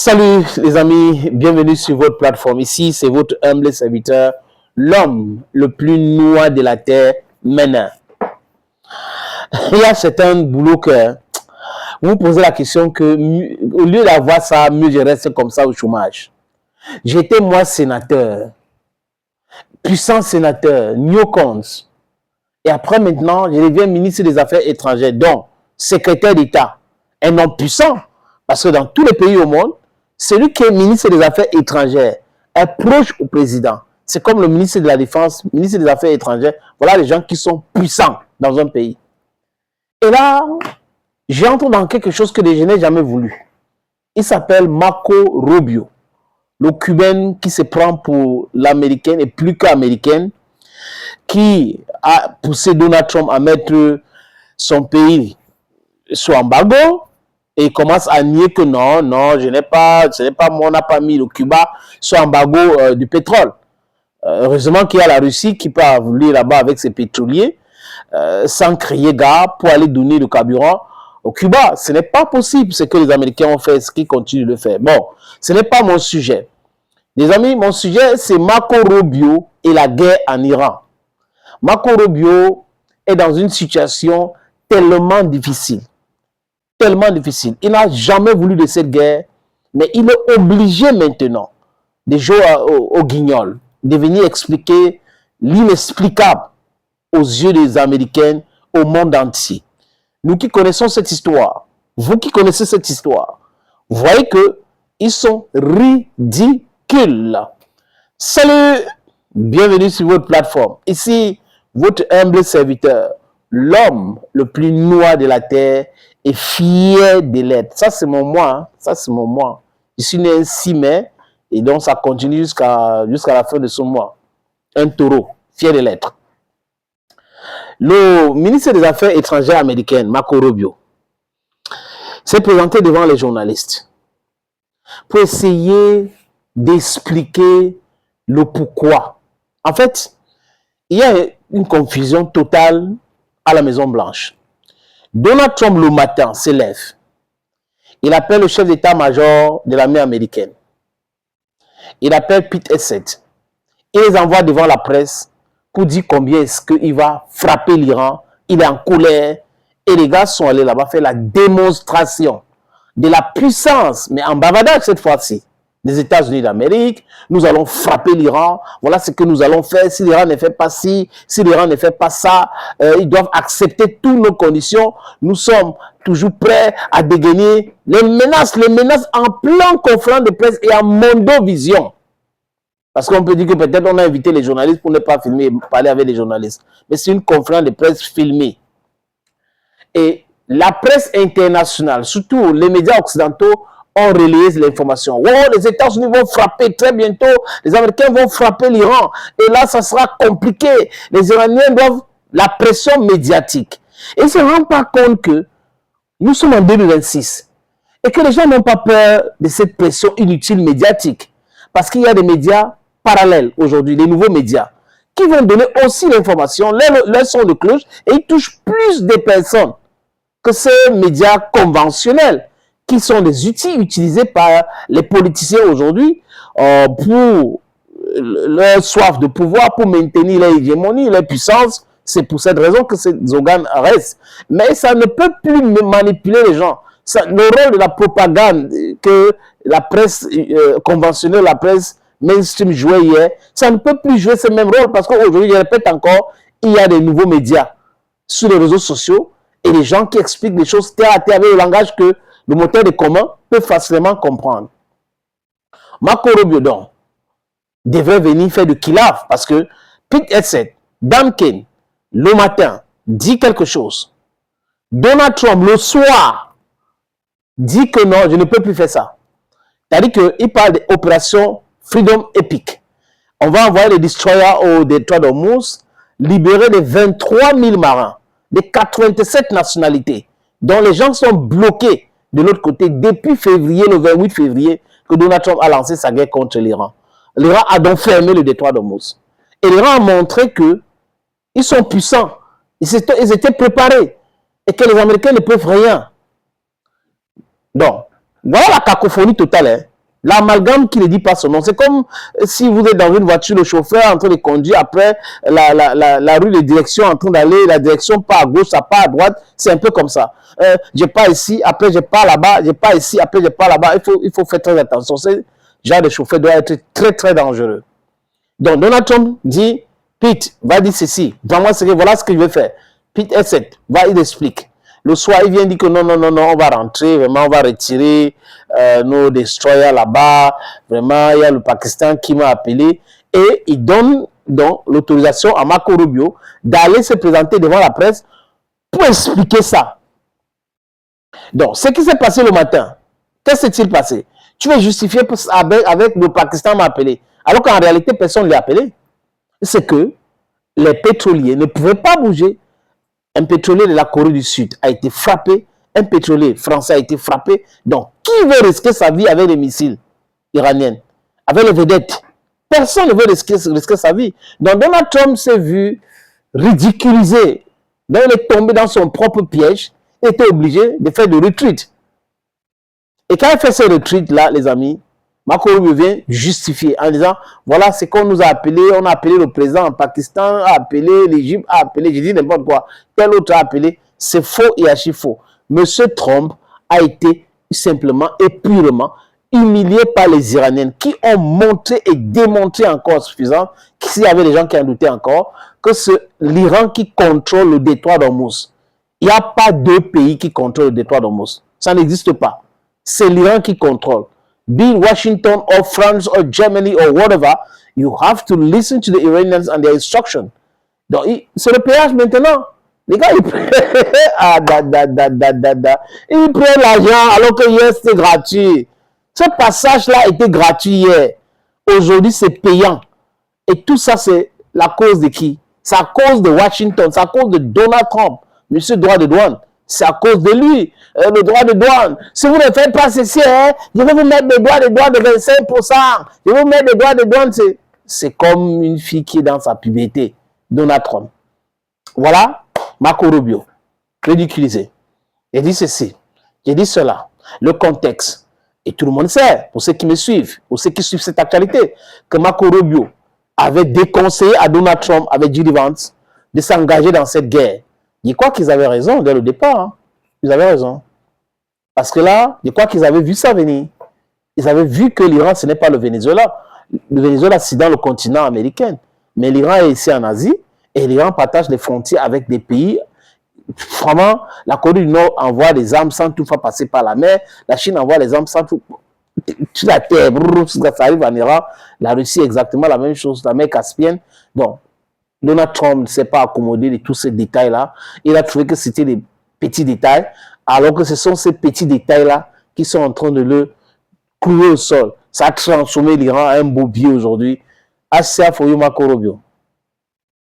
Salut les amis, bienvenue sur votre plateforme. Ici, c'est votre humble serviteur, l'homme le plus noir de la terre, Mena. Il y a certains boulots que vous vous posez la question que, au lieu d'avoir ça, mieux je reste comme ça au chômage. J'étais moi sénateur, puissant sénateur, New Cons. Et après maintenant, je deviens ministre des Affaires étrangères, donc secrétaire d'État. Un homme puissant, parce que dans tous les pays au monde, celui qui est ministre des Affaires étrangères est proche au président. C'est comme le ministre de la Défense, ministre des Affaires étrangères. Voilà les gens qui sont puissants dans un pays. Et là, j'entre dans quelque chose que je n'ai jamais voulu. Il s'appelle Marco Rubio, le Cubain qui se prend pour l'américaine et plus qu'américaine, qui a poussé Donald Trump à mettre son pays sous embargo. Et il commence à nier que non, ce n'est pas moi, on n'a pas mis le Cuba sous embargo du pétrole. Heureusement qu'il y a la Russie qui peut aller là-bas avec ses pétroliers sans crier gare pour aller donner le carburant au Cuba. Ce n'est pas possible ce que les Américains ont fait, ce qu'ils continuent de le faire. Bon, ce n'est pas mon sujet. Les amis, mon sujet, c'est Marco Rubio et la guerre en Iran. Marco Rubio est dans une situation tellement difficile. Tellement difficile. Il n'a jamais voulu de cette guerre, mais il est obligé maintenant de jouer au guignol, de venir expliquer l'inexplicable aux yeux des Américains, au monde entier. Nous qui connaissons cette histoire, vous qui connaissez cette histoire, vous voyez qu'ils sont ridicules. Salut, bienvenue sur votre plateforme. Ici, votre humble serviteur, l'homme le plus noir de la terre, et fier de l'être. Ça, c'est mon moi. Hein? Ça, c'est mon moi. Je suis né un 6 mai et donc ça continue jusqu'à la fin de ce mois. Un taureau, fier de l'être. Le ministre des Affaires étrangères américain, Marco Rubio, s'est présenté devant les journalistes pour essayer d'expliquer le pourquoi. En fait, il y a une confusion totale à la Maison-Blanche. Donald Trump, le matin, se lève. Il appelle le chef d'état-major de l'armée américaine. Il appelle Pete Hegseth. Il les envoie devant la presse pour dire combien est-ce qu'il va frapper l'Iran. Il est en colère. Et les gars sont allés là-bas faire la démonstration de la puissance, mais en bavardage cette fois-ci, des États-Unis d'Amérique. Nous allons frapper l'Iran. Voilà ce que nous allons faire. Si l'Iran ne fait pas ci, si l'Iran ne fait pas ça, ils doivent accepter toutes nos conditions. Nous sommes toujours prêts à dégainer les menaces en plein conférence de presse et en mondovision. Parce qu'on peut dire que peut-être on a invité les journalistes pour ne pas filmer et parler avec les journalistes. Mais c'est une conférence de presse filmée. Et la presse internationale, surtout les médias occidentaux, ont relayé l'information. Oh, les États-Unis vont frapper très bientôt, les Américains vont frapper l'Iran. Et là, ça sera compliqué. Les Iraniens doivent la pression médiatique. Et ils ne se rendent pas compte que nous sommes en 2026 et que les gens n'ont pas peur de cette pression inutile médiatique. Parce qu'il y a des médias parallèles aujourd'hui, des nouveaux médias, qui vont donner aussi l'information, leur son de cloche, et ils touchent plus de personnes que ces médias conventionnels, qui sont des outils utilisés par les politiciens aujourd'hui pour leur soif de pouvoir, pour maintenir leur hégémonie, leur puissance. C'est pour cette raison que ces organes restent. Mais ça ne peut plus manipuler les gens. Le rôle de la propagande que la presse conventionnelle, la presse mainstream jouait hier, ça ne peut plus jouer ce même rôle parce qu'aujourd'hui, je répète encore, il y a des nouveaux médias sur les réseaux sociaux et des gens qui expliquent des choses terre à terre avec le langage que le moteur de commun peut facilement comprendre. Marco Rubio, donc, devrait venir faire de kilaf parce que Pete Hegseth, Duncan, le matin, dit quelque chose. Donald Trump, le soir, dit que non, je ne peux plus faire ça. C'est-à-dire qu'il parle d'opération Freedom Epic. On va envoyer les destroyers au détroit d'Ormuz, libérer les 23 000 marins de 87 nationalités, dont les gens sont bloqués de l'autre côté, depuis février, le 28 février, que Donald Trump a lancé sa guerre contre l'Iran. L'Iran a donc fermé le détroit d'Ormuz. Et l'Iran a montré qu'ils sont puissants, ils étaient préparés, et que les Américains ne peuvent rien. Donc, voilà la cacophonie totale. Hein. L'amalgame qui ne dit pas son nom. C'est comme si vous êtes dans une voiture, le chauffeur est en train de conduire, après la rue de direction en train d'aller, la direction pas à gauche, ça pas à droite. C'est un peu comme ça. Je pars ici, après je pars là-bas, je pars ici, après je pars là-bas. Il faut faire très attention. Ce genre de chauffeur doit être très, très dangereux. Donc, Donald Trump dit, Pete, va dire ceci. Voilà ce que je vais faire. Pete Hegseth, il explique. Le soir, il vient dire que non, on va rentrer, vraiment, on va retirer nos destroyers là-bas. Vraiment, il y a le Pakistan qui m'a appelé. Et il donne donc l'autorisation à Marco Rubio d'aller se présenter devant la presse pour expliquer ça. Donc, ce qui s'est passé le matin, qu'est-ce qui s'est passé? Tu veux justifier avec le Pakistan m'a appelé. Alors qu'en réalité, personne ne l'a appelé. C'est que les pétroliers ne pouvaient pas bouger. Un pétrolier de la Corée du Sud a été frappé. Un pétrolier français a été frappé. Donc, qui veut risquer sa vie avec les missiles iraniens, avec les vedettes? Personne ne veut risquer sa vie. Donc, Donald Trump s'est vu ridiculisé. Donc, il est tombé dans son propre piège. Il était obligé de faire des retreats. Et quand il fait ces retreats-là, les amis, Marco Rubio vient justifier en disant, voilà ce qu'on nous a appelé, on a appelé le président en Pakistan, a appelé l'Égypte, a appelé, j'ai dit n'importe quoi, tel autre a appelé, c'est faux et archi faux. Monsieur Trump a été simplement et purement humilié par les Iraniens qui ont montré et démontré encore suffisant, s'il y avait des gens qui en doutaient encore, que c'est l'Iran qui contrôle le détroit d'Ormuz. Il n'y a pas deux pays qui contrôlent le détroit d'Ormuz. Ça n'existe pas. C'est l'Iran qui contrôle. Be it Washington or France or Germany or whatever, you have to listen to the Iranians and their instruction. Donc, c'est le péage maintenant. Les gars, ils prennent ils prennent l'argent alors que hier c'était gratuit. Ce passage-là était gratuit hier. Aujourd'hui, c'est payant. Et tout ça, c'est la cause de qui? C'est à cause de Washington, c'est à cause de Donald Trump, monsieur droit de douane. C'est à cause de lui, le droit de douane. Si vous ne faites pas ceci, je vais vous mettre des droits de douane de 25%. Je vais vous mettre des droits de douane. C'est comme une fille qui est dans sa puberté. Donald Trump. Voilà, Marco Rubio, ridiculisé. Il dit ceci, il dit cela. Le contexte. Et tout le monde sait, pour ceux qui me suivent, pour ceux qui suivent cette actualité, que Marco Rubio avait déconseillé à Donald Trump, avec J.D. Vance, de s'engager dans cette guerre. Je crois qu'ils avaient raison dès le départ. Hein. Ils avaient raison. Parce que là, je crois qu'ils avaient vu ça venir. Ils avaient vu que l'Iran, ce n'est pas le Venezuela. Le Venezuela, c'est dans le continent américain. Mais l'Iran est ici en Asie. Et l'Iran partage les frontières avec des pays. Vraiment, la Corée du Nord envoie des armes sans toutefois passer par la mer. La Chine envoie les armes sans tout... Sur la terre, ça arrive en Iran. La Russie, exactement la même chose. La mer Caspienne. Donc, Donald Trump ne s'est pas accommodé de tous ces détails-là. Il a trouvé que c'était des petits détails, alors que ce sont ces petits détails-là qui sont en train de le clouer au sol. Ça a transformé l'Iran en un beau billet aujourd'hui. Assez à Marco Rubio.